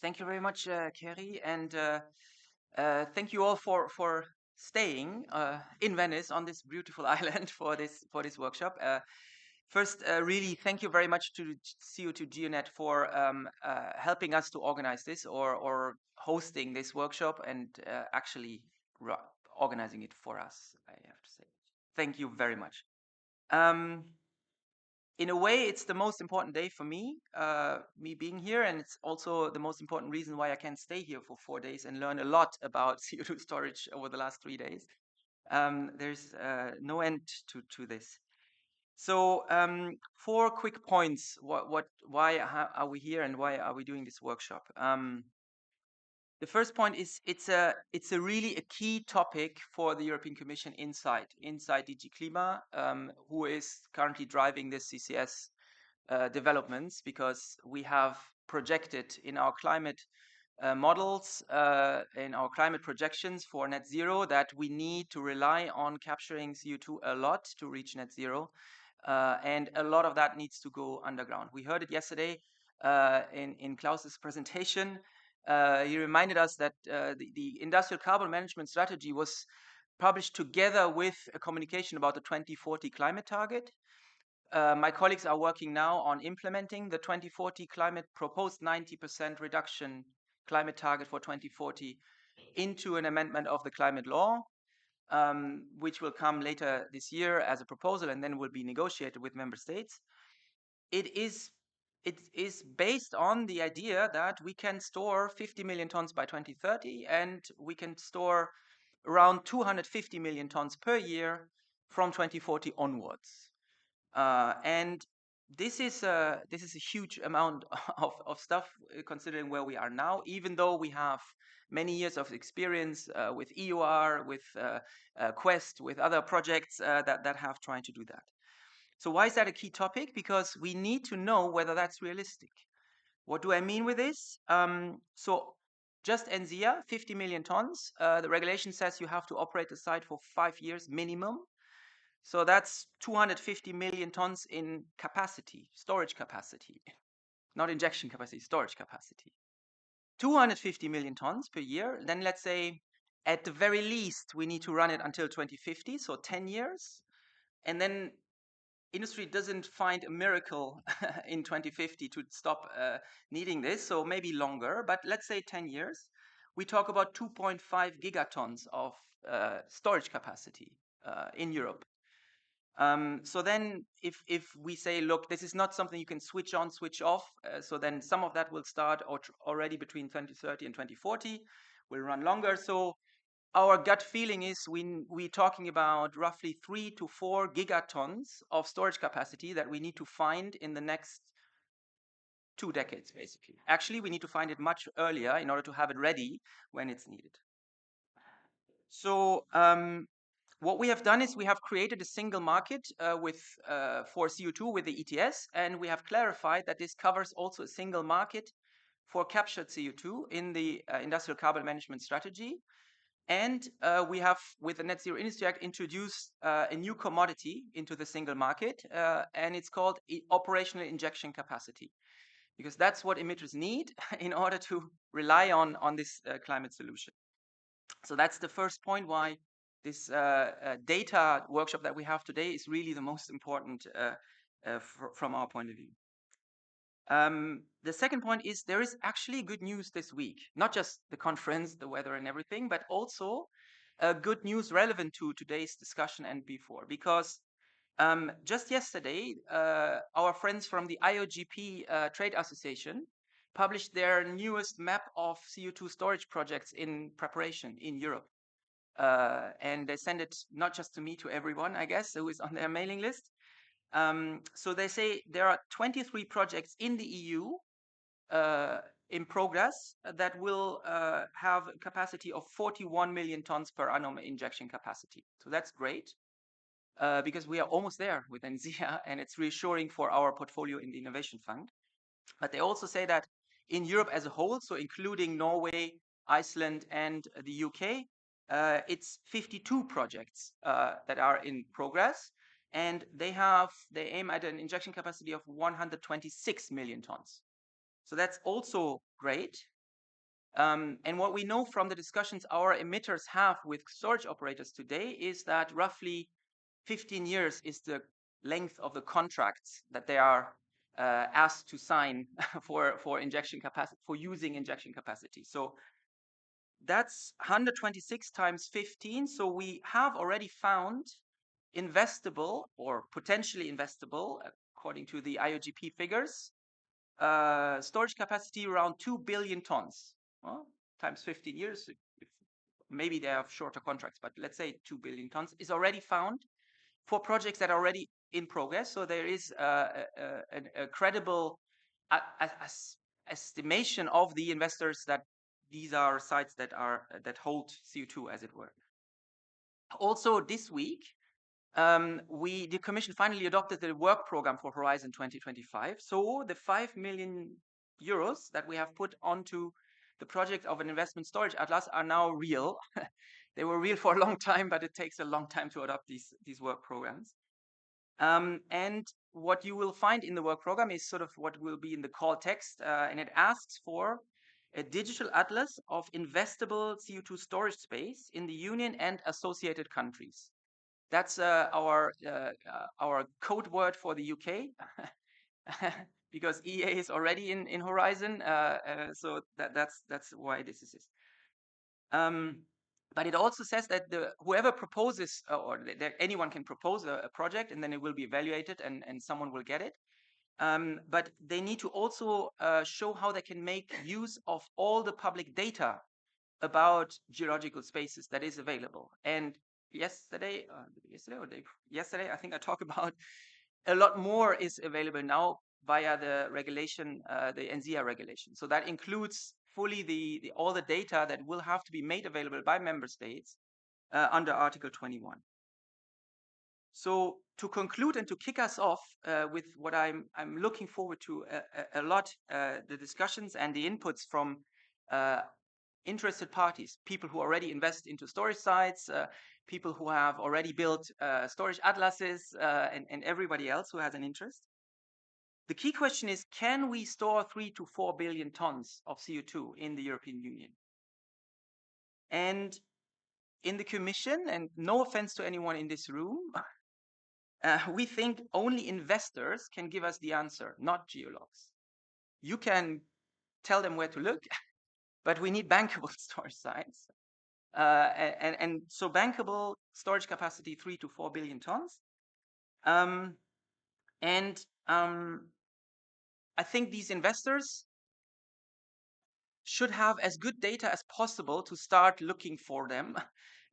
Thank you very much, Kerry, and thank you all for staying in Venice on this beautiful island for this workshop. First, really thank you very much to CO2 GeoNet for helping us to organize this or hosting this workshop and actually organizing it for us, I have to say. Thank you very much. In a way, it's the most important day for me, me being here, and it's also the most important reason why I can stay here for 4 days and learn a lot about CO2 storage over the last 3 days. There's no end to this. So, 4 quick points. Why are we here, and why are we doing this workshop? The first point is it's a really a key topic for the European Commission inside DG CLIMA, who is currently driving this CCS developments, because we have projected in our climate models, in our climate projections for net zero, that we need to rely on capturing CO2 a lot to reach net zero. And a lot of that needs to go underground. We heard it yesterday in Klaus's presentation. He reminded us that the industrial carbon management strategy was published together with a communication about the 2040 climate target. My colleagues are working now on implementing the 2040 climate proposed 90% reduction climate target for 2040 into an amendment of the climate law, which will come later this year as a proposal and then will be negotiated with member states. It is based on the idea that we can store 50 million tons by 2030, and we can store around 250 million tons per year from 2040 onwards. And this is a huge amount of stuff, considering where we are now, even though we have many years of experience with EUR, with Quest, with other projects that have tried to do that. So why is that a key topic? Because we need to know whether that's realistic. What do I mean with this? So just NZIA, 50 million tons. The regulation says you have to operate the site for 5 years minimum. So that's 250 million tons in capacity, storage capacity, not injection capacity, storage capacity. 250 million tons per year. Then let's say at the very least, we need to run it until 2050, so 10 years. And then industry doesn't find a miracle in 2050 to stop needing this, so maybe longer, but let's say 10 years. We talk about 2.5 gigatons of storage capacity in Europe. So then if we say, look, this is not something you can switch on, switch off, so then some of that will start already between 2030 and 2040, will run longer. So our gut feeling is we're talking about roughly 3 to 4 gigatons of storage capacity that we need to find in the next 2 decades, basically. Actually, we need to find it much earlier in order to have it ready when it's needed. So what we have done is we have created a single market for CO2 with the ETS, and we have clarified that this covers also a single market for captured CO2 in the industrial carbon management strategy. And we have, with the Net Zero Industry Act, introduced a new commodity into the single market, and it's called operational injection capacity, because that's what emitters need in order to rely on this climate solution. So that's the first point why this data workshop that we have today is really the most important from our point of view. The second point is there is actually good news this week, not just the conference, the weather and everything, but also good news relevant to today's discussion and before, because just yesterday, our friends from the IOGP Trade Association published their newest map of CO2 storage projects in preparation in Europe. And they send it not just to me, to everyone, I guess, who is on their mailing list. So they say there are 23 projects in the EU in progress that will have a capacity of 41 million tons per annum injection capacity. So that's great, because we are almost there with NZIA, and it's reassuring for our portfolio in the Innovation Fund. But they also say that in Europe as a whole, so including Norway, Iceland, and the UK, it's 52 projects that are in progress, and they aim at an injection capacity of 126 million tons. So that's also great. And what we know from the discussions our emitters have with storage operators today is that roughly 15 years is the length of the contracts that they are asked to sign for injection capacity, for using injection capacity. So that's 126 times 15. So we have already found investable or potentially investable, according to the IOGP figures, storage capacity around 2 billion tons. Well, times 15 years, maybe they have shorter contracts, but let's say 2 billion tons is already found for projects that are already in progress. So there is a credible estimation of the investors that these are sites that that hold CO2, as it were. Also, this week, the Commission finally adopted the work program for Horizon 2025. So the 5 million euros that we have put onto the project of an investment storage atlas are now real. They were real for a long time, but it takes a long time to adopt these work programs. And what you will find in the work program is sort of what will be in the call text, and it asks for a digital atlas of investable CO2 storage space in the Union and associated countries. That's our code word for the UK, because EA is already in Horizon. So that's why this is. But it also says that whoever proposes, or that anyone can propose a project, and then it will be evaluated, and someone will get it. But they need to also show how they can make use of all the public data about geological spaces that is available. And yesterday, I think I talked about a lot more is available now via the regulation, the NZIA regulation. So that includes fully all the data that will have to be made available by member states under Article 21. So to conclude and to kick us off with what I'm looking forward to a lot, the discussions and the inputs from interested parties, people who already invest into storage sites, people who have already built storage atlases, and everybody else who has an interest. The key question is, can we store 3 to 4 billion tons of CO2 in the European Union? And in the Commission, and no offense to anyone in this room, we think only investors can give us the answer, not geologs. You can tell them where to look, but we need bankable storage sites. And so bankable storage capacity 3 to 4 billion tons. I think these investors should have as good data as possible to start looking for them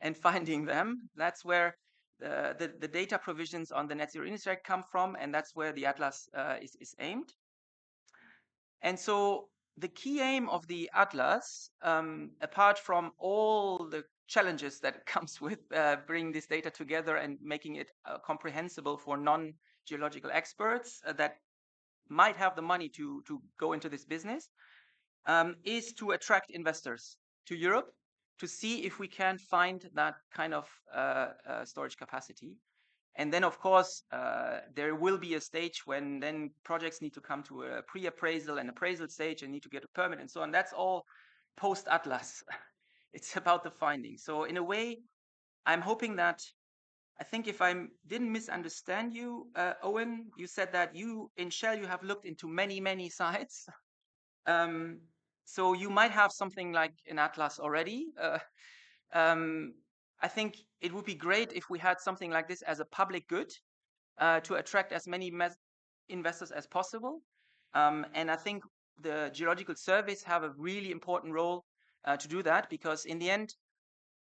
and finding them. That's where the data provisions on the Net Zero Industry Act come from, and that's where the Atlas is aimed. And so the key aim of the Atlas, apart from all the challenges that comes with bringing this data together and making it comprehensible for non-geological experts that might have the money to go into this business, is to attract investors to Europe to see if we can find that kind of storage capacity. And then, of course, there will be a stage when then projects need to come to a pre-appraisal and appraisal stage and need to get a permit and so on. That's all post-Atlas. It's about the findings. So in a way, I'm hoping that, I think if I didn't misunderstand you, Owen, you said that in Shell, you have looked into many, many sites. So you might have something like an Atlas already. I think it would be great if we had something like this as a public good to attract as many investors as possible. And I think the Geological Surveys have a really important role to do that, because in the end,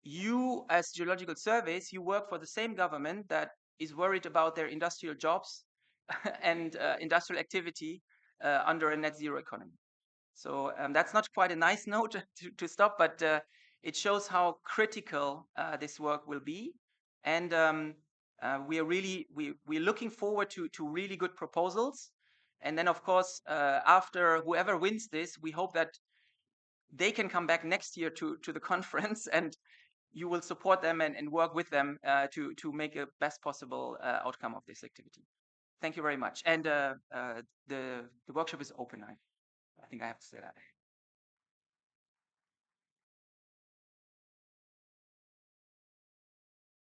you as Geological Surveys, you work for the same government that is worried about their industrial jobs and industrial activity under a net zero economy. So that's not quite a nice note to stop, but it shows how critical this work will be. And we're looking forward to really good proposals. And then, of course, after whoever wins this, we hope that they can come back next year to the conference, and you will support them and work with them to make a best possible outcome of this activity. Thank you very much. And the workshop is open. I think I have to say that.